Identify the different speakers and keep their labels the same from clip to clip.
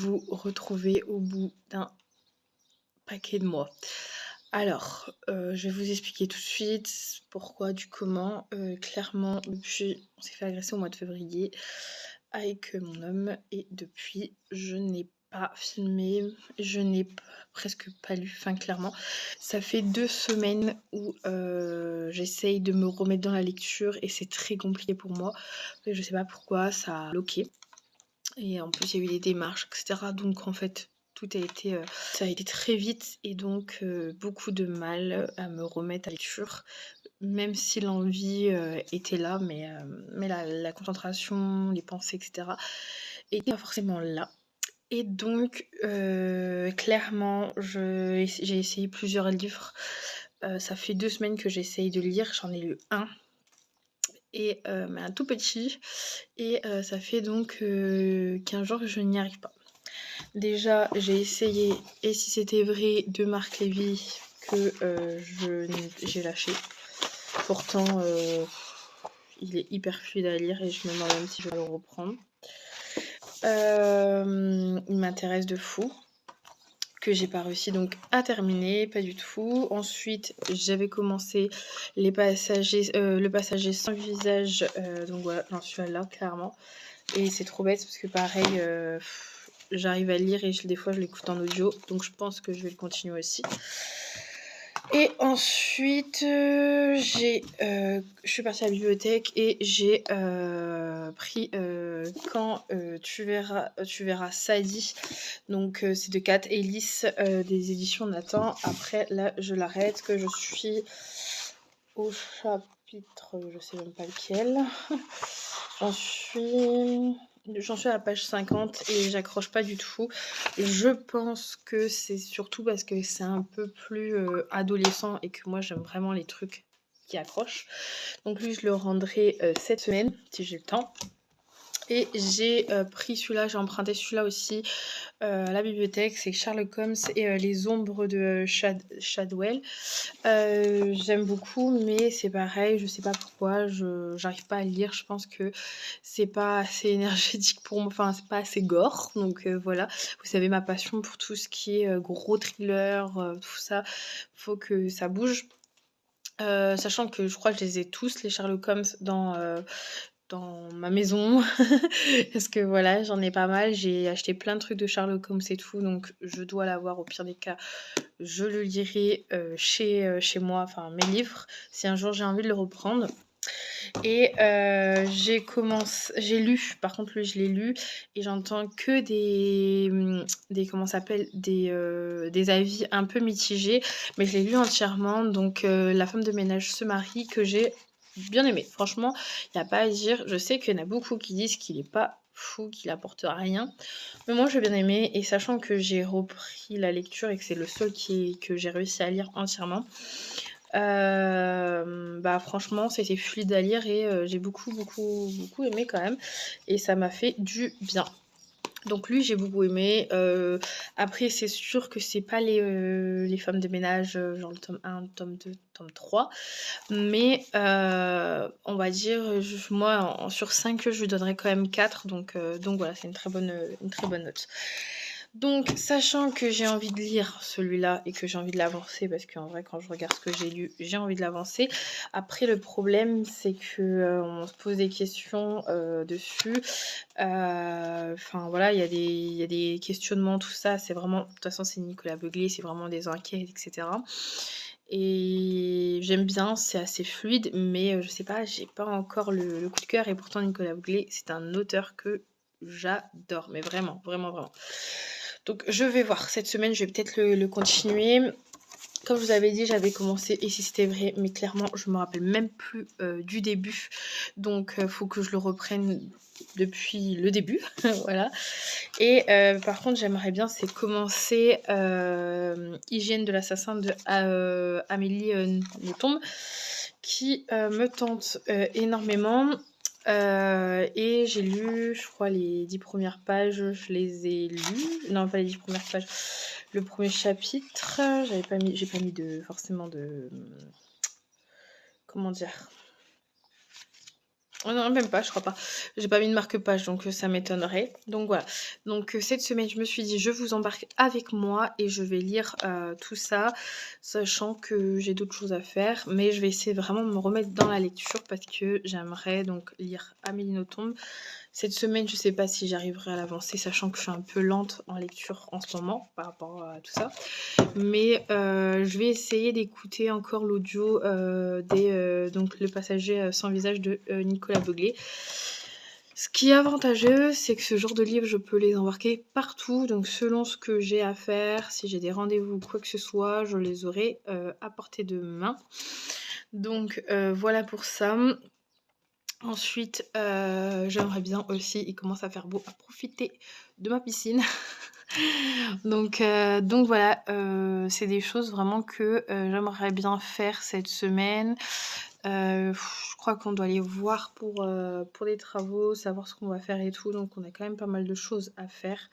Speaker 1: vous retrouver au bout d'un paquet de mois. Alors, je vais vous expliquer tout de suite pourquoi, du comment. Clairement, depuis on s'est fait agresser au mois de février avec, mon homme et depuis, je n'ai pas filmé, je n'ai presque pas lu, enfin clairement. Ça fait 2 semaines où, j'essaye de me remettre dans la lecture et c'est très compliqué pour moi. Je sais pas pourquoi, ça a bloqué. Et en plus, il y a eu des démarches, et cetera. Donc en fait, tout a été, ça a été très vite et donc beaucoup de mal à me remettre à la lecture, même si l'envie, était là, mais la concentration, les pensées, et cetera, étaient pas forcément là. Et donc clairement, j'ai essayé plusieurs livres. Ça fait 2 semaines que j'essaye de lire, j'en ai lu un et mais un tout petit et ça fait donc 15 jours que je n'y arrive pas. Déjà, j'ai essayé Et si c'était vrai de Marc Lévy que j'ai lâché. Pourtant, il est hyper fluide à lire et je me demande même si je vais le reprendre. Il m'intéresse de fou, que j'ai pas réussi donc à terminer, pas du tout. Ensuite, j'avais commencé le passager sans visage, donc voilà, j'en suis là clairement. Et c'est trop bête parce que pareil, j'arrive à lire et des fois je l'écoute en audio, donc je pense que je vais le continuer aussi. Et ensuite, je suis partie à la bibliothèque et j'ai pris Quand tu verras Sadie. Donc c'est de Kat Ellis, des éditions Nathan. Après là, je l'arrête, que je suis au chapitre, je sais même pas lequel. J'en suis à la page 50 et j'accroche pas du tout. Je pense que c'est surtout parce que c'est un peu plus adolescent et que moi j'aime vraiment les trucs qui accrochent. Donc lui, je le rendrai cette semaine si j'ai le temps. Et j'ai pris celui-là, j'ai emprunté celui-là aussi à la bibliothèque, c'est Sherlock Holmes et les ombres de Shadwell. J'aime beaucoup, mais c'est pareil, je sais pas pourquoi, j'arrive pas à le lire. Je pense que c'est pas assez énergétique pour moi, enfin c'est pas assez gore. Donc voilà, vous savez ma passion pour tout ce qui est gros thriller, tout ça, faut que ça bouge. Sachant que je crois que je les ai tous, les Sherlock Holmes, dans ma maison. Parce que voilà, j'en ai pas mal. J'ai acheté plein de trucs de Sherlock Holmes et tout, donc je dois l'avoir. Au pire des cas, je le lirai chez moi, enfin mes livres, si un jour j'ai envie de le reprendre. Et j'ai lu, par contre lui je l'ai lu, et j'entends que comment ça s'appelle, des avis un peu mitigés, mais je l'ai lu entièrement. Donc La femme de ménage se marie, que j'ai bien aimé. Franchement, il n'y a pas à dire. Je sais qu'il y en a beaucoup qui disent qu'il est pas fou, qu'il apporte rien. Mais moi, j'ai bien aimé. Et sachant que j'ai repris la lecture et que c'est le seul que j'ai réussi à lire entièrement, bah franchement, c'était fluide à lire et j'ai beaucoup, beaucoup, beaucoup aimé quand même. Et ça m'a fait du bien. Donc lui, j'ai beaucoup aimé. Après, c'est sûr que c'est pas les femmes de ménage, genre le tome 1, tome 2, tome 3. Mais on va dire, moi, sur 5, je lui donnerais quand même 4. Donc voilà, c'est une très bonne note. Donc, sachant que j'ai envie de lire celui-là et que j'ai envie de l'avancer, parce qu'en vrai, quand je regarde ce que j'ai lu, j'ai envie de l'avancer. Après, le problème, c'est que on se pose des questions dessus. Enfin, voilà, il y a des questionnements, tout ça. C'est vraiment, de toute façon, c'est Nicolas Beuglet, c'est vraiment des enquêtes, etc. Et j'aime bien, c'est assez fluide, mais je sais pas, j'ai pas encore le coup de cœur. Et pourtant, Nicolas Beuglet, c'est un auteur que j'adore, mais vraiment, vraiment, vraiment. Donc je vais voir, cette semaine je vais peut-être le continuer. Comme je vous avais dit, j'avais commencé Et si c'était vrai, mais clairement je me rappelle même plus du début. Donc faut que je le reprenne depuis le début. Voilà. Et par contre j'aimerais bien, c'est commencer Hygiène de l'assassin de Amélie Nothomb, qui me tente énormément. Et j'ai lu, je crois, les 10 premières pages, je les ai lues. Non, pas les 10 premières pages. Le premier chapitre, j'ai pas mis forcément de... Comment dire? Oh non, même pas, je crois pas. J'ai pas mis de marque-page, donc ça m'étonnerait. Donc voilà. Donc cette semaine, je me suis dit: «Je vous embarque avec moi et je vais lire, tout ça», sachant que j'ai d'autres choses à faire. Mais je vais essayer vraiment de me remettre dans la lecture parce que j'aimerais donc lire Amélie Nothomb. Cette semaine, je sais pas si j'arriverai à l'avancer, sachant que je suis un peu lente en lecture en ce moment par rapport à tout ça. Mais je vais essayer d'écouter encore l'audio donc Le passager sans visage de Nicolas Beuglet. Ce qui est avantageux, c'est que ce genre de livre, je peux les embarquer partout. Donc selon ce que j'ai à faire, si j'ai des rendez-vous ou quoi que ce soit, je les aurai à portée de main. Donc voilà pour ça. Ensuite, j'aimerais bien aussi, il commence à faire beau, à profiter de ma piscine. Donc voilà, c'est des choses vraiment que j'aimerais bien faire cette semaine. Je crois qu'on doit aller voir pour les travaux, savoir ce qu'on va faire et tout. Donc on a quand même pas mal de choses à faire.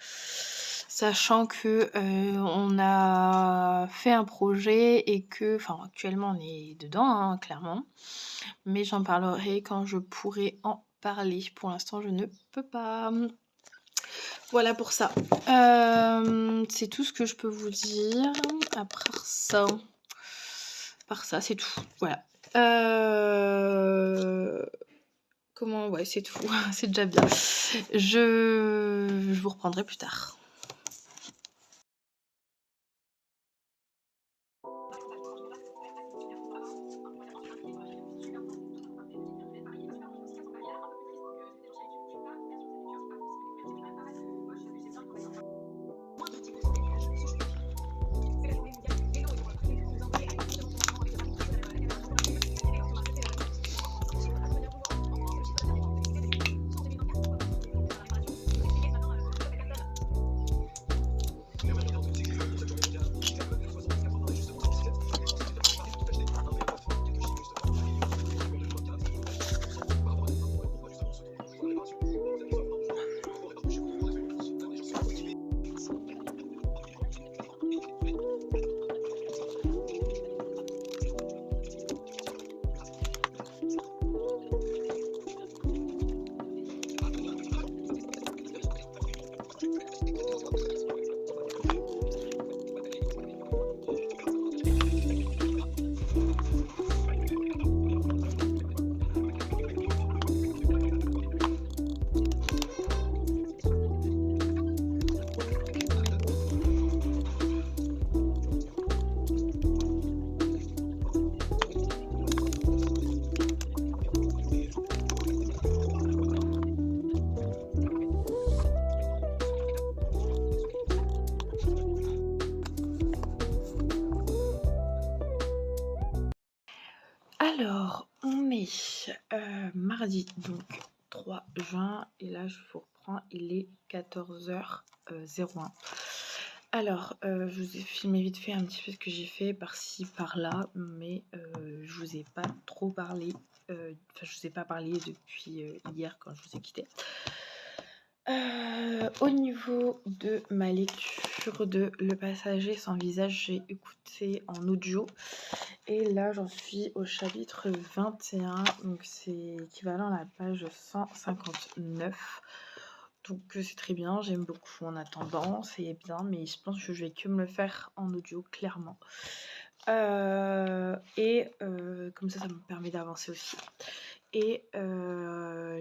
Speaker 1: Sachant que on a fait un projet et que, enfin actuellement on est dedans, hein, clairement. Mais j'en parlerai quand je pourrai en parler. Pour l'instant, je ne peux pas. Voilà pour ça. C'est tout ce que je peux vous dire. À part ça, c'est tout. Voilà. Comment? Ouais, c'est tout. C'est déjà bien. Je vous reprendrai plus tard. Alors, on est mardi, donc 3 juin, et là je vous reprends, il est 14h01. Alors, je vous ai filmé vite fait un petit peu ce que j'ai fait par-ci, par-là, mais je vous ai pas trop parlé, je vous ai pas parlé depuis hier quand je vous ai quitté. Au niveau de ma lecture de Le passager sans visage, j'ai écouté en audio et là j'en suis au chapitre 21, donc c'est équivalent à la page 159. Donc c'est très bien, j'aime beaucoup en attendant, c'est bien, mais je pense que je vais que me le faire en audio, clairement. Comme ça me permet d'avancer aussi. Et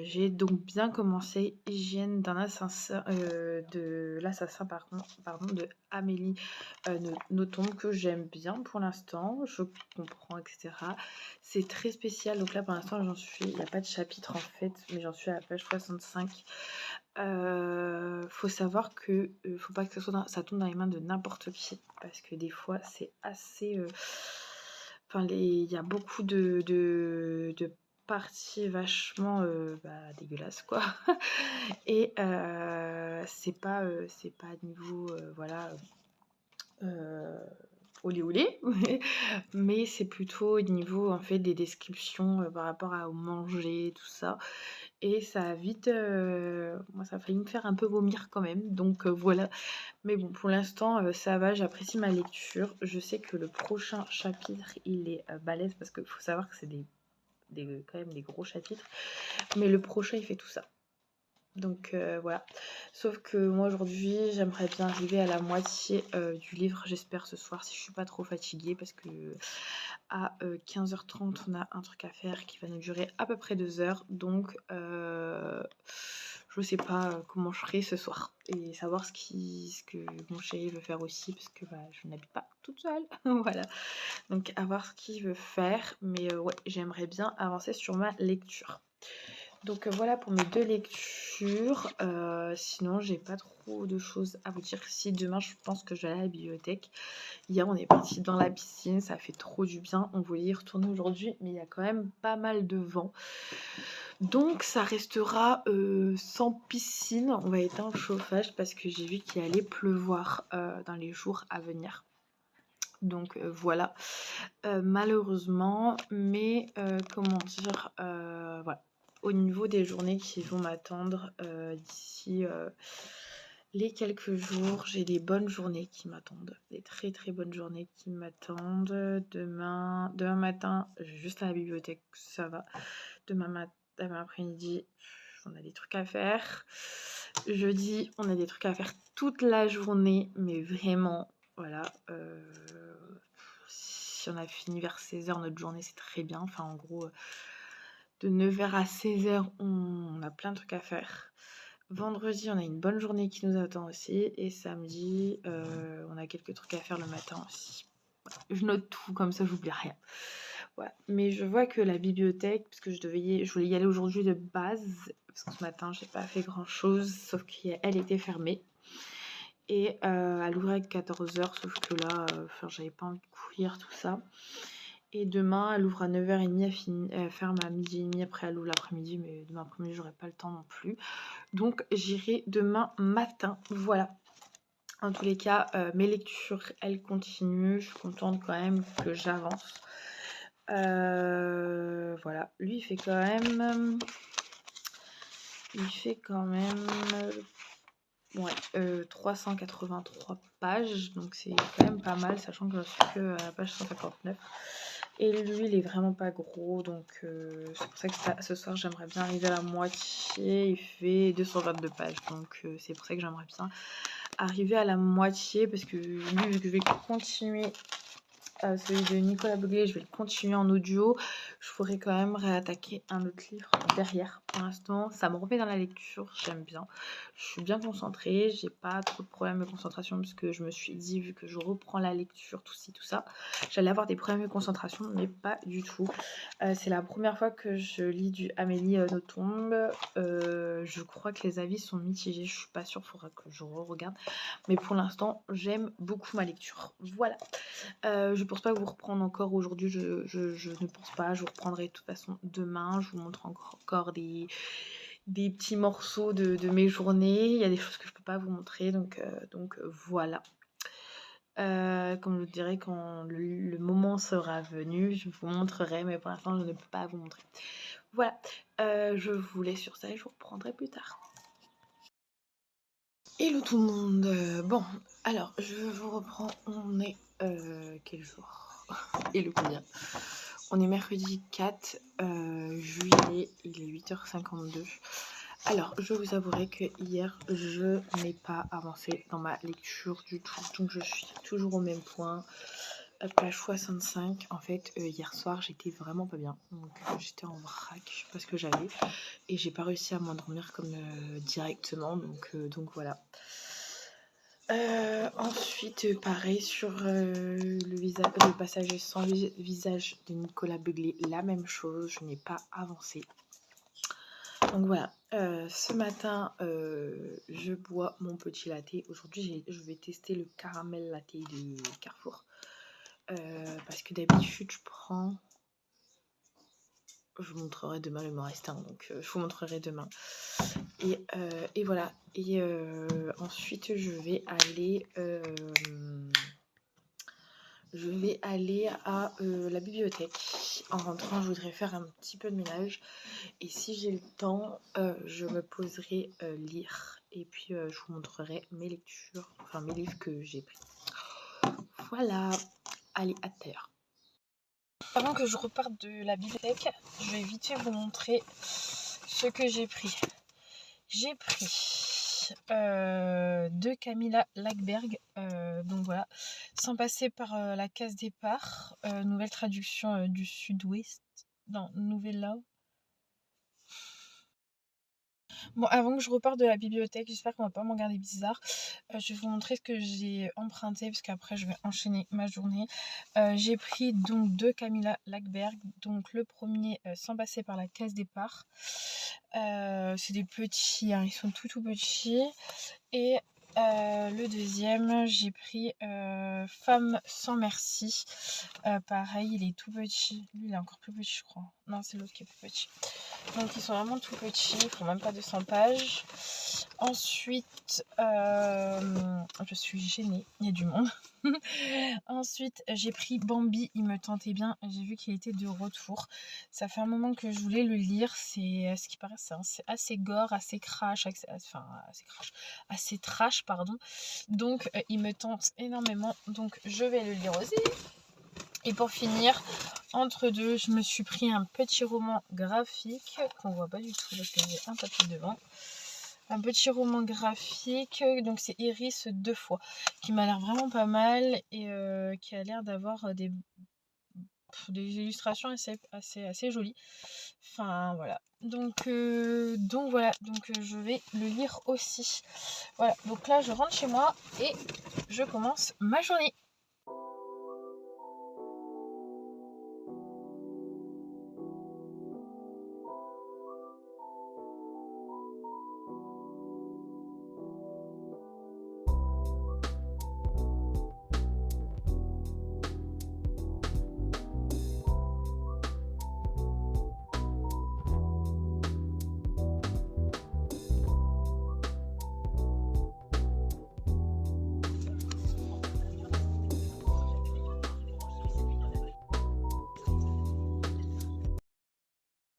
Speaker 1: j'ai donc bien commencé Hygiène d'un assassin, de l'assassin pardon, de Amélie Nothomb, que j'aime bien pour l'instant, je comprends, etc. C'est très spécial, donc là pour l'instant il n'y a pas de chapitre en fait, mais j'en suis à la page 65. Faut savoir que faut pas que ça tombe dans les mains de n'importe qui, parce que des fois c'est assez... il y a beaucoup de parties vachement dégueulasses, quoi. Et c'est pas niveau voilà olé olé, mais c'est plutôt au niveau en fait des descriptions par rapport au manger, tout ça. Et ça a vite, moi ça a failli me faire un peu vomir quand même, donc voilà. Mais bon, pour l'instant, ça va, j'apprécie ma lecture. Je sais que le prochain chapitre, il est balèze parce qu'il faut savoir que c'est des quand même des gros chapitres. Mais le prochain, il fait tout ça. Donc voilà. Sauf que moi aujourd'hui, j'aimerais bien arriver à la moitié du livre, j'espère ce soir, si je suis pas trop fatiguée, parce que à 15h30, on a un truc à faire qui va nous durer à peu près 2 heures. Donc je sais pas comment je ferai ce soir. Et savoir ce que mon chéri veut faire aussi, parce que je n'habite pas toute seule. Voilà. Donc à voir ce qu'il veut faire. Mais ouais, j'aimerais bien avancer sur ma lecture. Donc voilà pour mes 2 lectures. Sinon, j'ai pas trop de choses à vous dire. Si demain, je pense que je vais aller à la bibliothèque. Hier, on est parti dans la piscine, ça fait trop du bien. On voulait y retourner aujourd'hui, mais il y a quand même pas mal de vent. Donc ça restera sans piscine. On va éteindre le chauffage parce que j'ai vu qu'il allait pleuvoir dans les jours à venir. Donc voilà, malheureusement, mais comment dire, voilà. Au niveau des journées qui vont m'attendre d'ici les quelques jours, j'ai des bonnes journées qui m'attendent, des très très bonnes journées qui m'attendent. Demain matin, je vais juste à la bibliothèque, ça va. Demain après-midi, on a des trucs à faire. Jeudi, on a des trucs à faire toute la journée, mais vraiment, voilà. Si on a fini vers 16h notre journée, c'est très bien. Enfin, en gros, de 9h à 16h, on a plein de trucs à faire. Vendredi, on a une bonne journée qui nous attend aussi. Et samedi, on a quelques trucs à faire le matin aussi. Voilà. Je note tout, comme ça, j'oublie rien. Voilà. Mais je vois que la bibliothèque, parce que je voulais y aller aujourd'hui de base, parce que ce matin, j'ai pas fait grand-chose, sauf qu'elle était fermée. Et elle ouvrait à 14h, sauf que là, j'avais pas envie de courir, tout ça. Et demain, elle ouvre à 9h30, elle ferme à 12h30, après elle ouvre l'après-midi, mais demain après-midi, j'aurai pas le temps non plus. Donc j'irai demain matin, voilà. En tous les cas, mes lectures, elles continuent. Je suis contente quand même que j'avance. Voilà, lui il fait quand même 383 pages, donc c'est quand même pas mal, sachant que je suis que à la page 159. Et lui, il est vraiment pas gros, donc c'est pour ça que ce soir, j'aimerais bien arriver à la moitié. Il fait 222 pages, donc c'est pour ça que j'aimerais bien arriver à la moitié, parce que lui, vu que je vais continuer celui de Nicolas Beuglet, je vais le continuer en audio. Je pourrais quand même réattaquer un autre livre derrière. Pour l'instant, ça me remet dans la lecture, j'aime bien. Je suis bien concentrée, j'ai pas trop de problèmes de concentration parce que je me suis dit, vu que je reprends la lecture, tout ci, tout ça, j'allais avoir des problèmes de concentration, mais pas du tout. C'est la première fois que je lis du Amélie Nothomb. Je crois que les avis sont mitigés, je suis pas sûre, il faudra que je re-regarde. Mais pour l'instant, j'aime beaucoup ma lecture. Voilà. Je pense pas vous reprendre encore aujourd'hui, je ne pense pas. Je vous reprendrai de toute façon demain. Je vous montre encore des petits morceaux de mes journées. Il y a des choses que je peux pas vous montrer, donc voilà. Comme je vous dirai, quand le moment sera venu, je vous montrerai, mais pour l'instant, je ne peux pas vous montrer. Voilà, je vous laisse sur ça et je vous reprendrai plus tard. Hello tout le monde. Bon, alors je vous reprends. On est quel jour? Et le combien? On est mercredi 4 juillet, il est 8h52. Alors, je vous avouerai que hier, je n'ai pas avancé dans ma lecture du tout. Donc, je suis toujours au même point. Page 65. En fait, hier soir, j'étais vraiment pas bien. Donc, j'étais en vrac, je sais pas ce que j'avais. Et j'ai pas réussi à m'endormir comme directement. Donc voilà. Ensuite, pareil sur le passage sans visage de Nicolas Beuglet, la même chose, je n'ai pas avancé. Donc voilà, ce matin, je bois mon petit latte. Aujourd'hui, je vais tester le caramel latte de Carrefour. Parce que d'habitude, je prends... Je vous montrerai demain, il me reste un, donc je vous montrerai demain. Et voilà. Et ensuite, je vais aller à la bibliothèque. En rentrant, je voudrais faire un petit peu de ménage. Et si j'ai le temps, je me poserai lire. Et puis, je vous montrerai mes lectures, enfin mes livres que j'ai pris. Voilà. Allez, à tout à l'heure. Avant que je reparte de la bibliothèque, je vais vite fait vous montrer ce que j'ai pris. J'ai pris de Camilla Lackberg, donc voilà, sans passer par la case départ, nouvelle traduction du sud-ouest, non, Nouvelle. Bon, avant que je reparte de la bibliothèque, j'espère qu'on va pas me regarder bizarre. Je vais vous montrer ce que j'ai emprunté parce qu'après je vais enchaîner ma journée. J'ai pris donc deux Camilla Lackberg. Donc le premier sans passer par la case départ. C'est des petits, hein, ils sont tout petits. Et le deuxième, j'ai pris Femme sans merci. Pareil, il est tout petit. Lui, il est encore plus petit, je crois. Non, c'est l'autre qui est plus petit. Donc, ils sont vraiment tout petits. Ils font même pas 200 pages. Ensuite, je suis gênée. Il y a du monde. Ensuite, j'ai pris Bambi. Il me tentait bien. J'ai vu qu'il était de retour. Ça fait un moment que je voulais le lire. C'est ce qui paraît, c'est assez gore, assez crash, assez trash, pardon. Donc, il me tente énormément. Donc, je vais le lire aussi. Et pour finir, entre deux, je me suis pris un petit roman graphique qu'on voit pas du tout parce que j'ai un papier devant. Un petit roman graphique, donc c'est Iris deux fois, qui m'a l'air vraiment pas mal et qui a l'air d'avoir des illustrations assez jolies. Enfin voilà. Donc voilà, je vais le lire aussi. Voilà, donc là je rentre chez moi et je commence ma journée.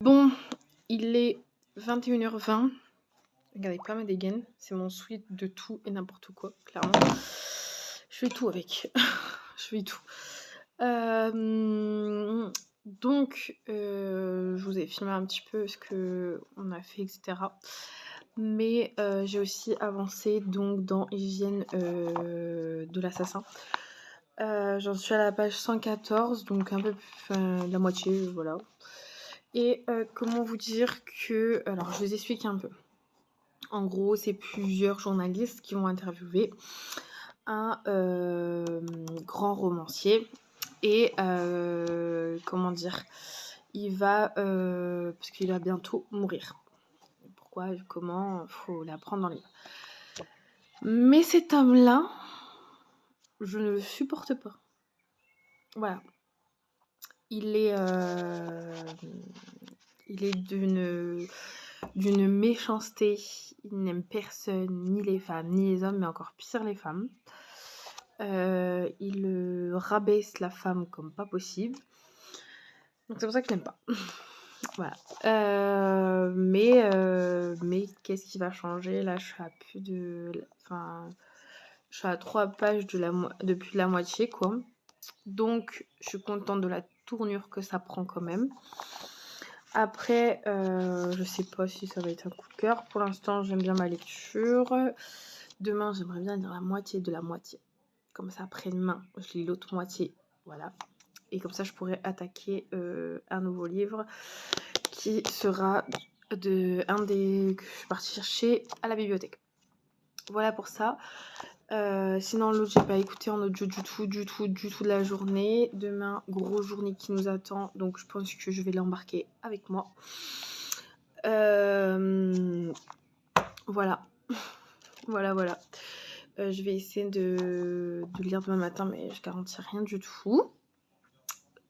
Speaker 1: Bon, il est 21h20. Regardez pas ma dégaine, c'est mon sweat de tout et n'importe quoi, clairement. Je fais tout avec. Je fais tout. Donc, je vous ai filmé un petit peu ce qu'on a fait, etc. Mais j'ai aussi avancé donc dans Hygiène de l'assassin. J'en suis à la page 114, donc un peu plus la moitié, voilà. Et comment vous dire que... Alors, je vous explique un peu. En gros, c'est plusieurs journalistes qui vont interviewer un grand romancier. Et comment dire, il va... parce qu'il va bientôt mourir. Pourquoi, comment, faut l'apprendre dans les livres. Mais cet homme-là, je ne le supporte pas. Voilà. Il est d'une méchanceté. Il n'aime personne, ni les femmes, ni les hommes, mais encore pire les femmes. Il rabaisse la femme comme pas possible. Donc c'est pour ça que je l'aime pas. Voilà. Mais qu'est-ce qui va changer? Là, je suis à plus de... Enfin, je suis à 3 pages depuis la moitié, quoi. Donc, je suis contente de la tournure que ça prend quand même. Après, je sais pas si ça va être un coup de cœur. Pour l'instant, j'aime bien ma lecture. Demain, j'aimerais bien lire la moitié de la moitié. Comme ça, après-demain, je lis l'autre moitié. Voilà. Et comme ça, je pourrais attaquer un nouveau livre qui sera un des que je suis partie chercher à la bibliothèque. Voilà pour ça. Sinon, l'autre, j'ai pas écouté en audio du tout de la journée. Demain, grosse journée qui nous attend. Donc, je pense que je vais l'embarquer avec moi. Voilà. Voilà. Je vais essayer de lire demain matin, mais je garantis rien du tout.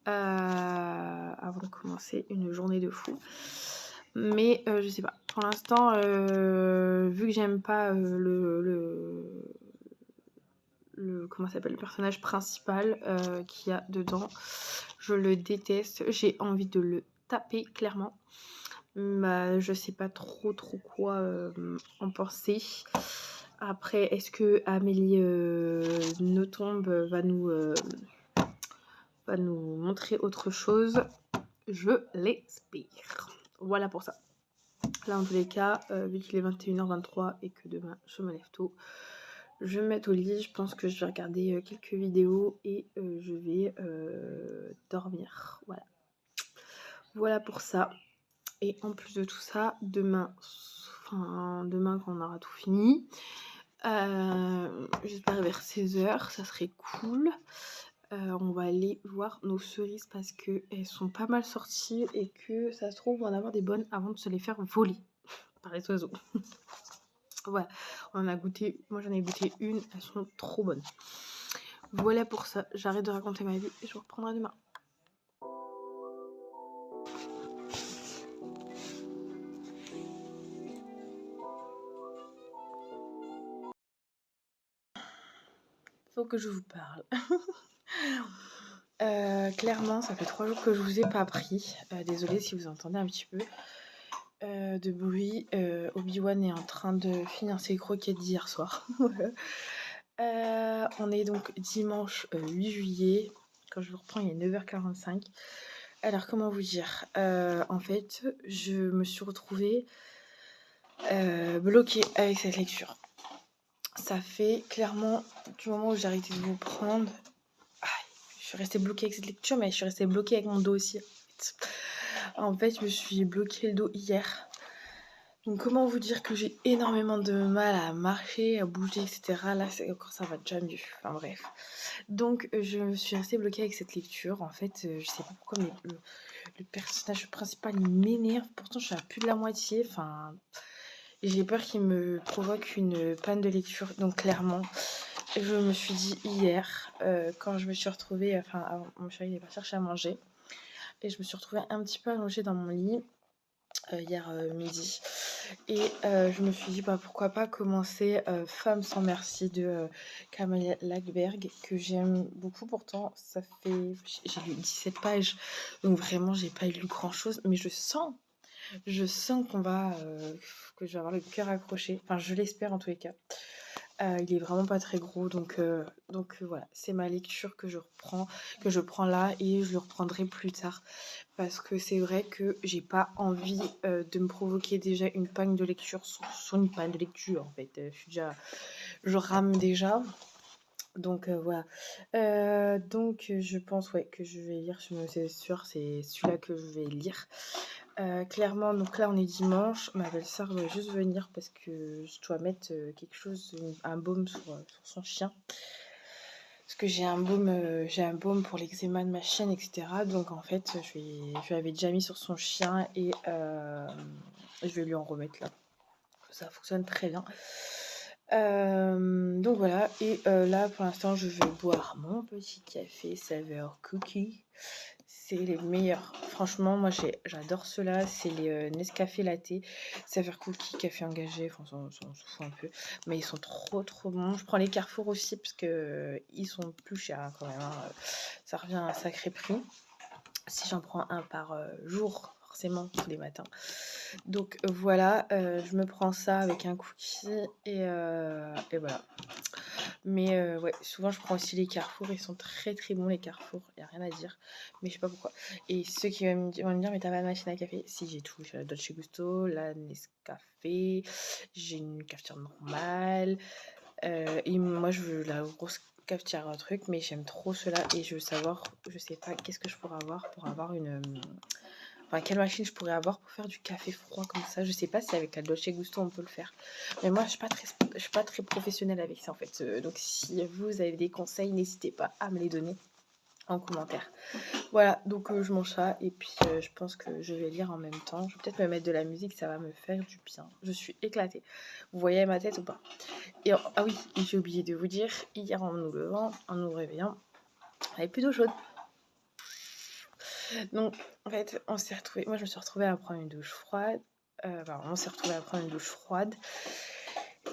Speaker 1: Avant de commencer une journée de fou. Mais je sais pas. Pour l'instant, vu que j'aime pas comment s'appelle, le personnage principal qu'il y a dedans, je le déteste. J'ai envie de le taper, clairement. Je sais pas trop quoi en penser. Après, est-ce que Amélie Nothomb va nous va nous montrer autre chose, je l'espère. Voilà pour ça. Là, en tous les cas, vu qu'il est 21h23 et que demain, je me lève tôt, je vais me mettre au lit. Je pense que je vais regarder quelques vidéos et je vais dormir. Voilà. Voilà pour ça. Et en plus de tout ça, demain quand on aura tout fini, j'espère vers 16h, ça serait cool. On va aller voir nos cerises parce qu'elles sont pas mal sorties et que ça se trouve on va en avoir des bonnes avant de se les faire voler par les oiseaux. Voilà, on en a goûté, moi j'en ai goûté une, elles sont trop bonnes. Voilà pour ça, j'arrête de raconter ma vie et je vous reprendrai demain. Faut que je vous parle. Clairement, ça fait 3 jours que je vous ai pas pris. Désolée si vous entendez un petit peu de bruit. Obi-Wan est en train de finir ses croquettes d'hier soir. On est donc dimanche 8 juillet. Quand je vous reprends, il est 9h45. Alors, comment vous dire en fait, je me suis retrouvée bloquée avec cette lecture. Ça fait clairement du moment où j'ai arrêté de vous prendre. Je suis restée bloquée avec cette lecture, mais je suis restée bloquée avec mon dos aussi. En fait, je me suis bloqué le dos hier. Donc, comment vous dire que j'ai énormément de mal à marcher, à bouger, etc. Là, encore ça va déjà mieux. Enfin, bref. Donc, je me suis restée bloquée avec cette lecture. En fait, je sais pas pourquoi, mais le personnage principal, il m'énerve. Pourtant, je suis à plus de la moitié. Enfin, j'ai peur qu'il me provoque une panne de lecture. Donc, clairement, je me suis dit hier, quand je me suis retrouvée, avant, mon chéri il est parti chercher à manger, et je me suis retrouvée un petit peu allongée dans mon lit hier midi. Et je me suis dit, pourquoi pas commencer Femme sans merci de Camilla Lagerberg, que j'aime beaucoup. Pourtant, j'ai lu 17 pages, donc vraiment, j'ai pas lu grand chose, mais je sens que je vais avoir le cœur accroché. Enfin, je l'espère en tous les cas. Il est vraiment pas très gros, donc voilà, c'est ma lecture que je prends là et je le reprendrai plus tard. Parce que c'est vrai que j'ai pas envie de me provoquer déjà une panne de lecture sur une panne de lecture en fait. Je rame déjà. Donc voilà. Donc je pense que je vais lire, c'est sûr, c'est celui-là que je vais lire. Clairement, donc là on est dimanche, ma belle-sœur va juste venir parce que je dois mettre quelque chose, un baume sur son chien. Parce que j'ai un baume pour l'eczéma de ma chienne, etc. Donc en fait, je l'avais déjà mis sur son chien et je vais lui en remettre là. Ça fonctionne très bien. Donc voilà, et là pour l'instant je vais boire mon petit café saveur cookie. C'est les meilleurs. Franchement, moi j'adore ceux-là. C'est les Nescafé Latte, saveur cookie, café engagé. Enfin, on s'en fout un peu. Mais ils sont trop trop bons. Je prends les Carrefour aussi parce que ils sont plus chers hein, quand même. Hein. Ça revient à un sacré prix. Si j'en prends un par jour, forcément, tous les matins. Donc voilà, je me prends ça avec un cookie et voilà. Mais ouais, souvent je prends aussi les Carrefour, ils sont très très bons les Carrefour, il n'y a rien à dire, mais je sais pas pourquoi. Et ceux qui vont me dire, mais t'as pas de machine à café? Si, j'ai tout, j'ai la Dolce Gusto, la Nescafé, j'ai une cafetière normale, et moi je veux la grosse cafetière un truc, mais j'aime trop cela et je veux savoir, je sais pas, qu'est-ce que je pourrais avoir pour avoir une... Enfin, quelle machine je pourrais avoir pour faire du café froid comme ça. Je sais pas si avec la Dolce Gusto on peut le faire. Mais moi, je suis pas très professionnelle avec ça en fait. Donc si vous avez des conseils, n'hésitez pas à me les donner en commentaire. Voilà, donc je mange ça et puis je pense que je vais lire en même temps. Je vais peut-être me mettre de la musique, ça va me faire du bien. Je suis éclatée. Vous voyez ma tête ou pas? Et ah oui, j'ai oublié de vous dire, hier en nous levant, en nous réveillant, elle est plutôt chaude. Donc, en fait, moi je me suis retrouvée à prendre une douche froide. On s'est retrouvée à prendre une douche froide.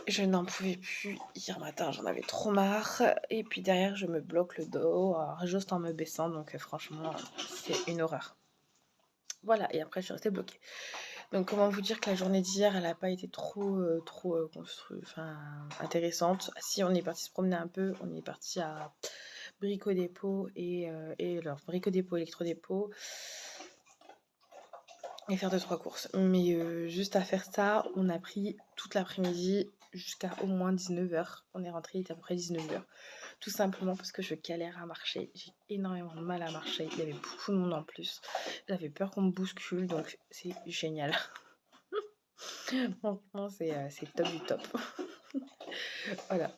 Speaker 1: Je n'en pouvais plus. Hier matin, j'en avais trop marre. Et puis derrière, je me bloque le dos, juste en me baissant. Donc, franchement, c'est une horreur. Voilà, et après, je suis restée bloquée. Donc, comment vous dire que la journée d'hier, elle n'a pas été trop intéressante. Si, on est parti se promener un peu. On est parti à Brico Dépôt et alors Brico Dépôt, Electro Dépôt et faire 2-3 courses. Mais juste à faire ça, on a pris toute l'après-midi jusqu'à au moins 19h. On est rentré, il était à peu près 19h. Tout simplement parce que je galère à marcher. J'ai énormément de mal à marcher. Il y avait beaucoup de monde en plus. J'avais peur qu'on me bouscule, donc c'est génial. Franchement, c'est top du top. Voilà.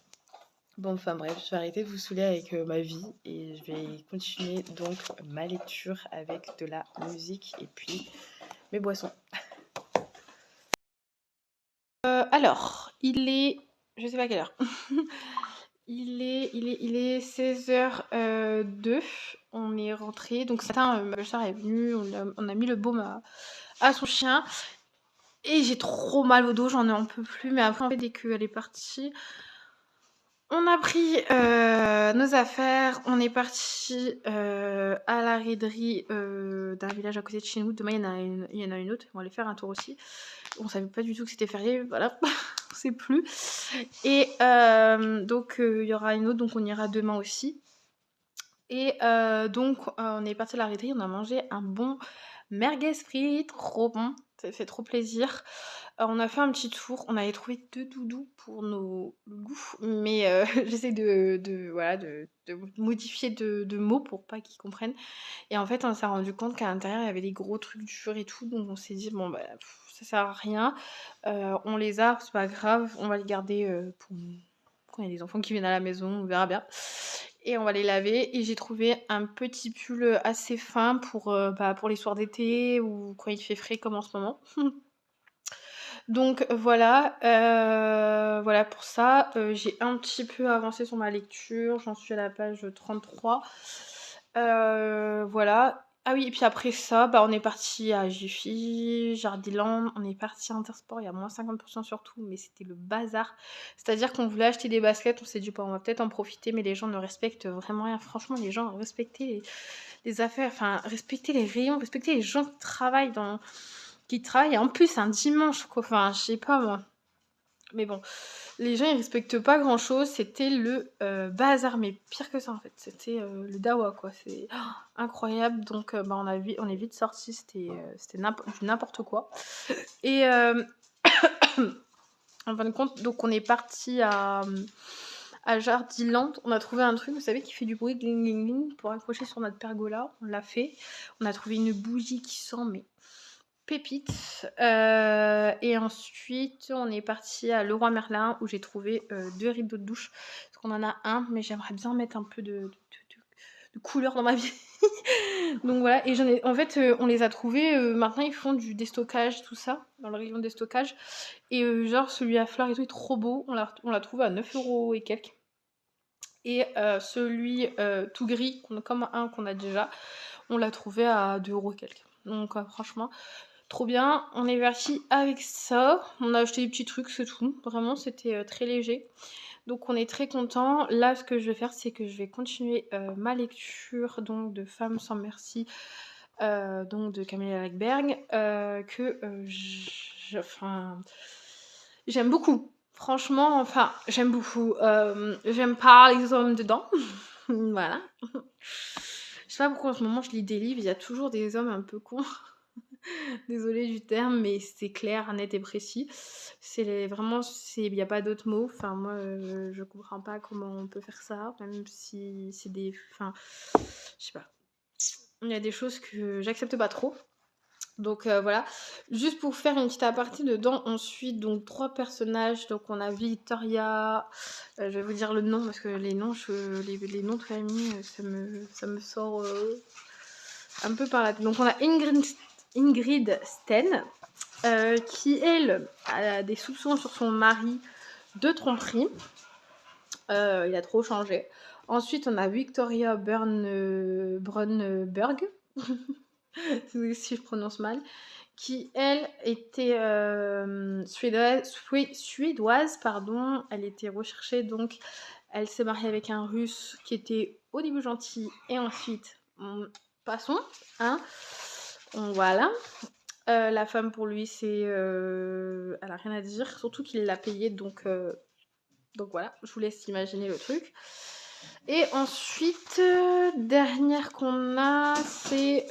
Speaker 1: Bon, enfin bref, je vais arrêter de vous saouler avec ma vie et je vais continuer donc ma lecture avec de la musique et puis mes boissons. Alors, il est... Je sais pas quelle heure. Il est 16h02. On est rentré. Donc ce matin, ma belle-sœur est venue. On a mis le baume à son chien. Et j'ai trop mal au dos, j'en ai un peu plus. Mais après, en fait, dès qu'elle est partie, on a pris nos affaires. On est parti à la raiderie d'un village à côté de chez nous. Demain, il y en a une autre. On va aller faire un tour aussi. On savait pas du tout que c'était férié. Voilà, on sait plus. Et donc, il y aura une autre. Donc, on ira demain aussi. Et donc, on est parti à la raiderie. On a mangé un bon merguez frites, trop bon, ça fait trop plaisir. On a fait un petit tour, on avait trouvé 2 doudous pour nos goûts, mais j'essaie voilà, de modifier de mots pour pas qu'ils comprennent. Et en fait, on s'est rendu compte qu'à l'intérieur, il y avait des gros trucs durs et tout, donc on s'est dit: «Bon, bah, ça sert à rien, on les a, c'est pas grave, on va les garder, pour quand il y a des enfants qui viennent à la maison, on verra bien». Et on va les laver et j'ai trouvé un petit pull assez fin pour les soirs d'été ou quand il fait frais comme en ce moment. Donc voilà pour ça. J'ai un petit peu avancé sur ma lecture, j'en suis à la page 33. Voilà. Ah oui, et puis après ça, on est parti à Jiffy, Jardiland, on est parti à Intersport, il y a moins 50% sur tout, mais c'était le bazar. C'est-à-dire qu'on voulait acheter des baskets, on s'est dit, on va peut-être en profiter, mais les gens ne respectent vraiment rien. Franchement, les gens respectaient les affaires, enfin, respectez les rayons, respectez les gens qui travaillent, et en plus un dimanche, quoi. Enfin, je sais pas moi. Mais bon, les gens ils respectent pas grand chose, c'était le bazar, mais pire que ça en fait, c'était le dawa quoi, c'est incroyable. Donc on est vite sortis, c'était du n'importe quoi. Et en fin de compte, donc on est parti à Jardiland, on a trouvé un truc, vous savez, qui fait du bruit, gling gling gling, pour accrocher sur notre pergola, on l'a fait. On a trouvé une bougie qui sent mais pépite. Et ensuite, on est parti à Leroy Merlin où j'ai trouvé 2 rideaux de douche. Parce qu'on en a un, mais j'aimerais bien mettre un peu de couleur dans ma vie. Donc voilà, et en fait, on les a trouvés. Maintenant, ils font du déstockage, tout ça, dans le rayon de déstockage. Et genre, celui à fleurs et tout est trop beau. On l'a trouvé à 9 € et quelques. Et celui tout gris, comme un qu'on a déjà, on l'a trouvé à 2 € et quelques. Donc franchement, trop bien. On est parti avec ça. On a acheté des petits trucs, c'est tout. Vraiment, c'était très léger. Donc on est très content. Là, ce que je vais faire, c'est que je vais continuer ma lecture donc de Femmes sans merci, donc de Camilla Lackberg, que j'aime beaucoup. Franchement, enfin, j'aime beaucoup. J'aime pas les hommes dedans. Voilà. Je sais pas pourquoi en ce moment je lis des livres, il y a toujours des hommes un peu cons. Désolée du terme, mais c'est clair, net et précis. Vraiment, il n'y a pas d'autre mot. Enfin, moi, je comprends pas comment on peut faire ça, même si c'est des. Enfin, je sais pas. Il y a des choses que j'accepte pas trop. Donc voilà. Juste pour faire une petite aparté dedans, on suit donc 3 personnages. Donc on a Victoria. Je vais vous dire le nom parce que les noms, les noms de famille, ça me sort un peu par la tête. Donc on a Ingrid Sten, qui elle a des soupçons sur son mari de tromperie. Il a trop changé. Ensuite, on a Victoria Brunberg, si je prononce mal, qui elle était suédoise, pardon. Elle était recherchée, donc elle s'est mariée avec un Russe qui était au début gentil et ensuite passons, hein. Voilà. La femme pour lui, elle a rien à dire, surtout qu'il l'a payée, donc voilà, je vous laisse imaginer le truc. Et ensuite, dernière qu'on a, c'est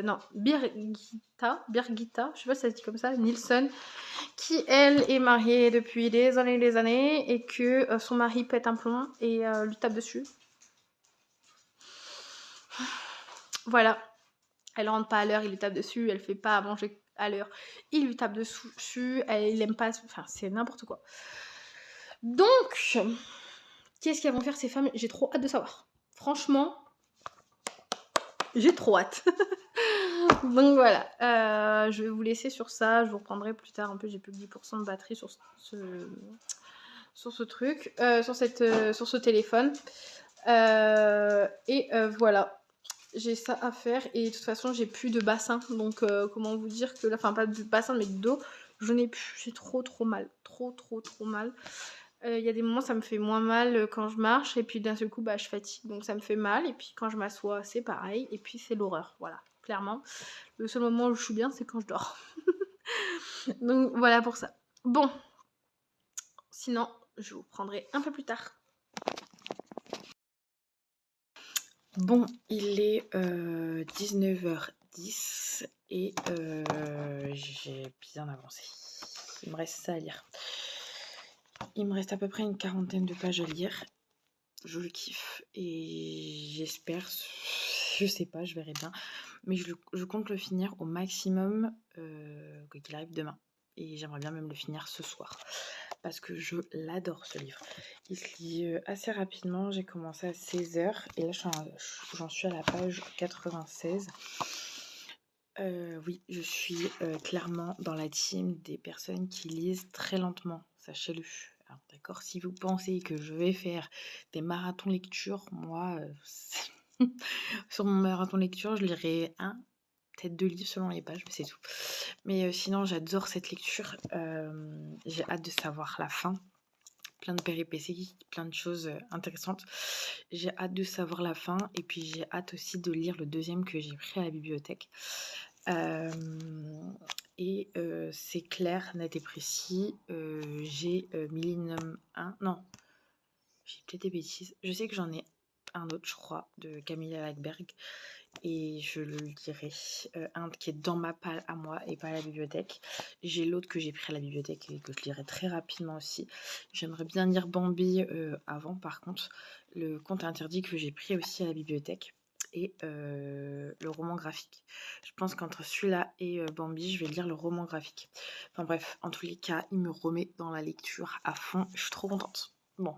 Speaker 1: non, Birgitta, je sais pas si ça se dit comme ça, Nilsson, qui elle est mariée depuis des années et que son mari pète un plomb et lui tape dessus. Voilà, elle rentre pas à l'heure, il lui tape dessus, elle fait pas à manger à l'heure, il lui tape dessus, il aime pas, enfin c'est n'importe quoi. Donc, qu'est-ce qu'elles vont faire ces femmes? J'ai trop hâte de savoir. Franchement, j'ai trop hâte. Donc voilà, je vais vous laisser sur ça. Je vous reprendrai plus tard. Un peu, j'ai plus que 10% de batterie sur ce truc, sur ce téléphone. Voilà. J'ai ça à faire et de toute façon j'ai plus de bassin, donc comment vous dire que là, enfin pas de bassin mais de dos, je n'ai plus, j'ai trop mal, trop mal. Il y a des moments ça me fait moins mal quand je marche et puis d'un seul coup je fatigue, donc ça me fait mal et puis quand je m'assois c'est pareil et puis c'est l'horreur, voilà, clairement. Le seul moment où je suis bien c'est quand je dors. Donc voilà pour ça. Bon, sinon je vous prendrai un peu plus tard. Bon, il est 19h10 et j'ai bien avancé. Il me reste ça à lire. Il me reste à peu près une quarantaine de pages à lire. Je le kiffe et j'espère, je sais pas, je verrai bien. Mais je compte le finir au maximum quoi qu'il arrive demain. Et j'aimerais bien même le finir ce soir. Parce que je l'adore ce livre. Il se lit assez rapidement. J'ai commencé à 16h et là j'en suis à la page 96. Oui, je suis clairement dans la team des personnes qui lisent très lentement, sachez-le. Alors d'accord, si vous pensez que je vais faire des marathons lecture, moi, sur mon marathon lecture, je lirai peut-être 2 livres selon les pages, mais c'est tout. Mais sinon, j'adore cette lecture. J'ai hâte de savoir la fin. Plein de péripéties, plein de choses intéressantes. J'ai hâte de savoir la fin et puis j'ai hâte aussi de lire le deuxième que j'ai pris à la bibliothèque. C'est clair, net et précis. J'ai Millennium 1. Non, j'ai peut-être des bêtises. Je sais que j'en ai un autre, je crois, de Camilla Lackberg. Et je le lirai. Un qui est dans ma palle à moi et pas à la bibliothèque. J'ai l'autre que j'ai pris à la bibliothèque et que je lirai très rapidement aussi. J'aimerais bien lire Bambi avant, par contre. Le conte interdit que j'ai pris aussi à la bibliothèque. Et le roman graphique. Je pense qu'entre celui-là et Bambi, je vais lire le roman graphique. Enfin bref, en tous les cas, il me remet dans la lecture à fond. Je suis trop contente. Bon,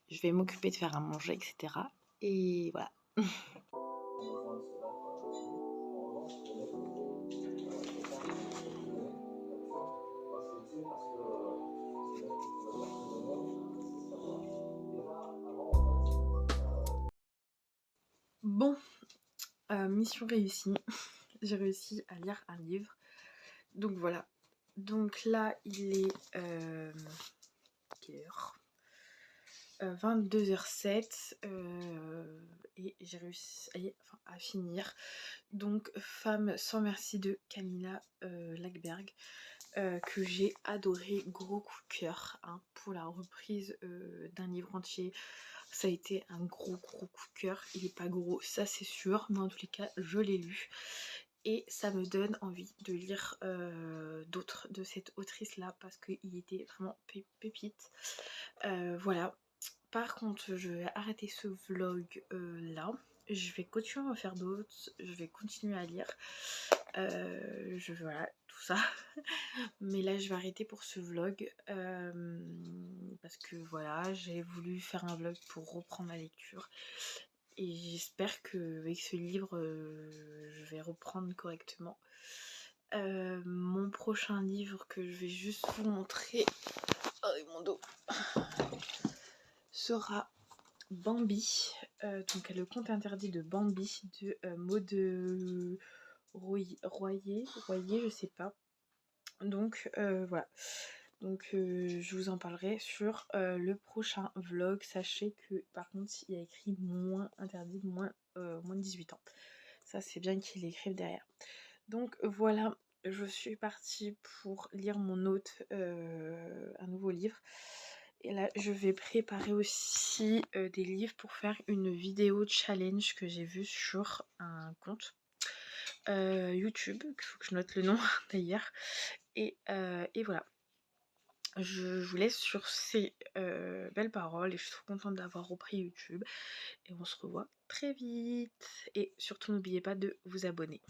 Speaker 1: je vais m'occuper de faire à manger, etc. Et voilà. Bon, mission réussie. J'ai réussi à lire un livre. Donc voilà. Donc là, il est... quelle heure 22h07 et j'ai réussi à finir. Donc Femme sans merci de Camilla Lackberg que j'ai adoré, gros coup de cœur pour la reprise d'un livre entier. Ça a été un gros coup de cœur. Il est pas gros, ça c'est sûr, mais en tous les cas je l'ai lu et ça me donne envie de lire d'autres de cette autrice là parce qu'il était vraiment pépite. Voilà. Par contre, je vais arrêter ce vlog là. Je vais continuer à en faire d'autres. Je vais continuer à lire. Voilà, tout ça. Mais là, je vais arrêter pour ce vlog. Parce que voilà, j'ai voulu faire un vlog pour reprendre la lecture. Et j'espère qu'avec ce livre, je vais reprendre correctement. Mon prochain livre que je vais juste vous montrer. Oh, et mon dos. Sera Bambi, donc le conte interdit de Bambi de Maud Royer, je sais pas. Donc voilà. Donc je vous en parlerai sur le prochain vlog. Sachez que par contre il y a écrit moins interdit, moins de 18 ans. Ça c'est bien qu'il écrive derrière. Donc voilà, je suis partie pour lire mon autre, un nouveau livre. Et là, je vais préparer aussi des livres pour faire une vidéo challenge que j'ai vue sur un compte YouTube. Il faut que je note le nom d'ailleurs. Et voilà. Je vous laisse sur ces belles paroles et je suis trop contente d'avoir repris YouTube. Et on se revoit très vite. Et surtout, n'oubliez pas de vous abonner.